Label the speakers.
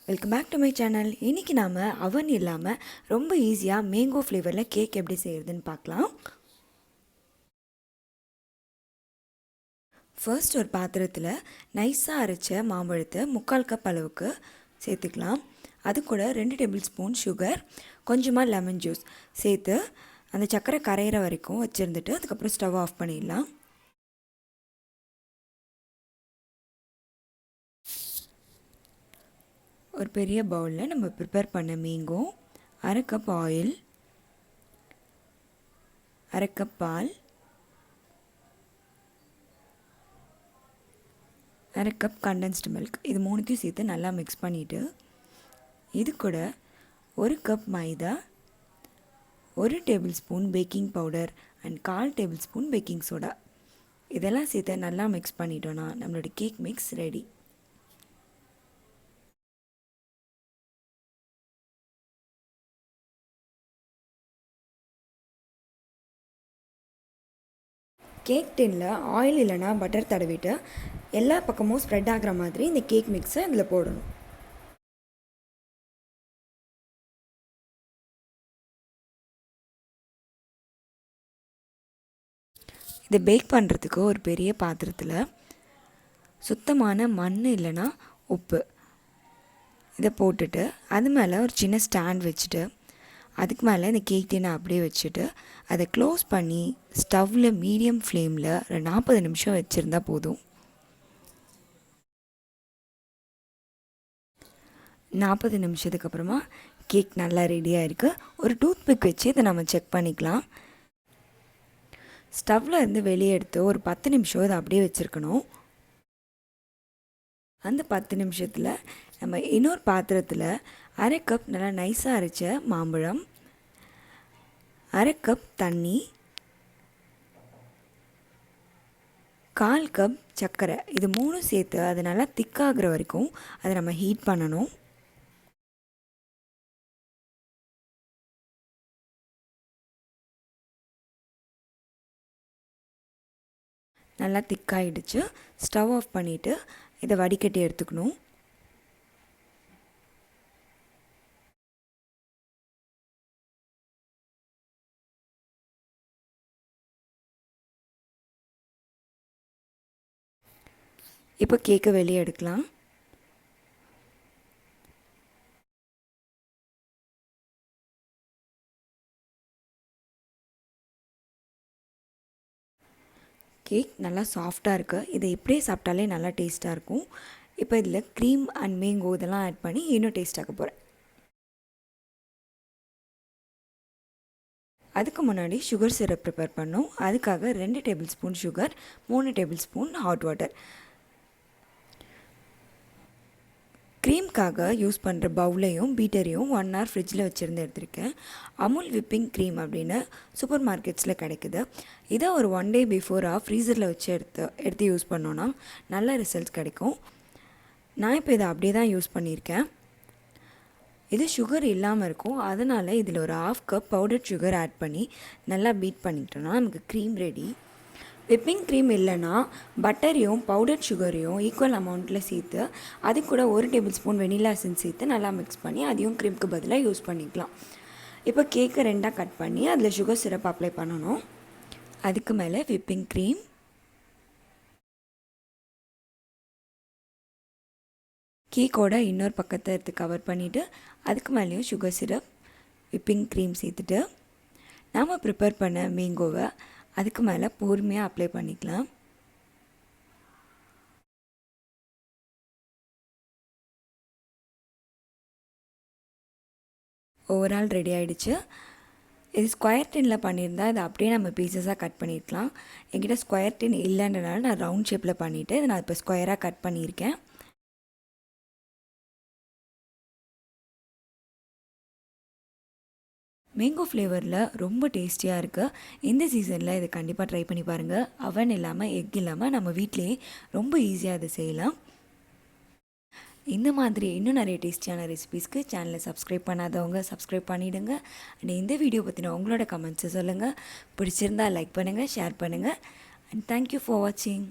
Speaker 1: Welcome back to my channel. இன்றைக்கி நாம் அவன் இல்லாமல் ரொம்ப ஈஸியாக மேங்கோ ஃப்ளேவரில் கேக் எப்படி செய்கிறதுன்னு பார்க்கலாம். ஃபர்ஸ்ட் ஒரு பாத்திரத்தில் நைஸாக அரைச்ச மாம்பழத்தை 3/4 கப் அளவுக்கு சேர்த்துக்கலாம். அது கூட 2 டேபிள் ஸ்பூன் சுகர், கொஞ்சமாக லெமன் ஜூஸ் சேர்த்து அந்த சர்க்கரை கரையிற வரைக்கும் வச்சுருந்துட்டு அதுக்கப்புறம் ஸ்டவ் ஆஃப் பண்ணிடலாம். ஒரு பெரிய பவுலில் நம்ம ப்ரிப்பேர் பண்ண மேங்கோ, 1/2 கப் ஆயில், 1/2 கப் பால், 1/2 கப் கண்டென்ஸ்டு மில்க், இது மூணுத்தையும் சேர்த்து நல்லா மிக்ஸ் பண்ணிவிட்டு இது கூட 1 cup maida, 1 table spoon baking powder and 1/4 table spoon baking soda இதெல்லாம் சேர்த்து நல்லா மிக்ஸ் பண்ணிட்டோன்னா நம்மளோட கேக் மிக்ஸ் ரெடி. கேக் டின்னில் ஆயில் இல்லைனா பட்டர் தடவிட்டு எல்லா பக்கமும் ஸ்ப்ரெட் ஆகிற மாதிரி இந்த கேக் மிக்ஸை அதில் போடணும். இதை பேக் பண்ணுறதுக்கு ஒரு பெரிய பாத்திரத்தில் சுத்தமான மண் இல்லைனா உப்பு இதை போட்டுட்டு அது மேலே ஒரு சின்ன ஸ்டாண்ட் வச்சுட்டு அதுக்கு மேலே இந்த கேக் டின்னை அப்படியே வச்சுட்டு அதை க்ளோஸ் பண்ணி ஸ்டவ்வில் மீடியம் ஃப்ளேமில் 40 நிமிஷம் வச்சுருந்தா போதும். 40 நிமிஷத்துக்கு அப்புறமா கேக் நல்லா ரெடியாக இருக்குது. ஒரு டூத் பிக் வச்சு இதை நம்ம செக் பண்ணிக்கலாம். ஸ்டவ்வில் இருந்து வெளியே எடுத்து ஒரு 10 நிமிஷம் இதை அப்படியே வச்சுருக்கணும். அந்த 10 நிமிஷத்தில் நம்ம இன்னொரு பாத்திரத்தில் 1/2 கப் நல்லா நைஸாக அரைச்ச மாம்பழம், 1/2 கப் தண்ணி, 1/4 கப் சர்க்கரை இது மூணும் சேர்த்து அது நல்லா திக்காகிற வரைக்கும் அதை நம்ம ஹீட் பண்ணணும். நல்லா திக்காகிடுச்சு. ஸ்டவ் ஆஃப் பண்ணிவிட்டு இதை வடிகட்டி எடுத்துக்கணும். இப்போ கேக்கை வெளியே எடுக்கலாம். கேக் நல்லா சாஃப்டாக இருக்குது. இதை இப்படியே சாப்பிட்டாலே நல்லா டேஸ்ட்டாக இருக்கும். இப்போ இதில் க்ரீம் அண்ட் மேங்கோ இதெல்லாம் ஆட் பண்ணி இன்னும் டேஸ்ட்டாக போகிறேன். அதுக்கு முன்னாடி சுகர் சிரப் ப்ரிப்பேர் பண்ணோம். அதுக்காக 2 table spoon sugar, 3 table spoon hot water. க்ரீம்காக யூஸ் பண்ணுற பவுலையும் பீட்டரையும் 1 hour ஃப்ரிட்ஜில் வச்சுருந்து எடுத்திருக்கேன். அமுல் விப்பிங் க்ரீம் அப்படின்னு சூப்பர் மார்க்கெட்ஸில் கிடைக்குது. இதை ஒரு 1 day பிஃபோராக ஃப்ரீசரில் வச்சு எடுத்து யூஸ் பண்ணோன்னா நல்ல ரிசல்ட்ஸ் கிடைக்கும். நான் இப்போ இதை அப்படியே தான் யூஸ் பண்ணியிருக்கேன். இது சுகர் இல்லாமல் இருக்கும். அதனால் இதில் ஒரு 1/2 கப் பவுடர் சுகர் ஆட் பண்ணி நல்லா பீட் பண்ணிட்டோன்னா நமக்கு க்ரீம் ரெடி. விப்பிங் க்ரீம் இல்லைன்னா பட்டரையும் பவுடர் சுகரையும் ஈக்குவல் அமௌண்ட்டில் சேர்த்து அது கூட 1 டேபிள் ஸ்பூன் வெனிலா எசன்ஸ் சேர்த்து நல்லா மிக்ஸ் பண்ணி அதையும் க்ரீமுக்கு பதிலாக யூஸ் பண்ணிக்கலாம். இப்போ கேக்கை 2ஆக கட் பண்ணி அதில் சுகர் சிரப் அப்ளை பண்ணணும். அதுக்கு மேலே விப்பிங் க்ரீம், கேக்கோட இன்னொரு பக்கத்தை எடுத்து கவர் பண்ணிவிட்டு அதுக்கு மேலேயும் சுகர் சிரப், விப்பிங் க்ரீம் சேர்த்துட்டு நாம் ப்ரிப்பேர் பண்ண மேங்கோவை அதுக்கு மேலே பொறுமையாக அப்ளை பண்ணிக்கலாம். ஓவரால் ரெடி ஆகிடுச்சு. இது ஸ்கொயர் டின்னில் பண்ணியிருந்தால் இதை அப்படியே நம்ம பீசஸாக கட் பண்ணியிருக்கலாம். என்கிட்ட ஸ்கொயர் டின் இல்லைன்றனால நான் ரவுண்ட் ஷேப்பில் பண்ணிவிட்டு இதை நான் இப்போ ஸ்கொயராக கட் பண்ணியிருக்கேன். மேங்கோ ஃப்ளேவரில் ரொம்ப டேஸ்டியாக இருக்குது. இந்த சீசனில் இதை கண்டிப்பாக ட்ரை பண்ணி பாருங்கள். அவன் இல்லாமல் எக் இல்லாமல் நம்ம வீட்டிலேயே ரொம்ப ஈஸியாக அதை செய்யலாம். இந்த மாதிரி இன்னும் நிறைய டேஸ்டியான ரெசிபீஸ்க்கு சேனலை சப்ஸ்கிரைப் பண்ணாதவங்க சப்ஸ்கிரைப் பண்ணிவிடுங்க. அண்ட் இந்த வீடியோ பற்றின உங்களோட கமெண்ட்ஸை சொல்லுங்கள். பிடிச்சிருந்தால் லைக் பண்ணுங்கள், ஷேர் பண்ணுங்கள். அண்ட் தேங்க்யூ ஃபார் வாட்சிங்.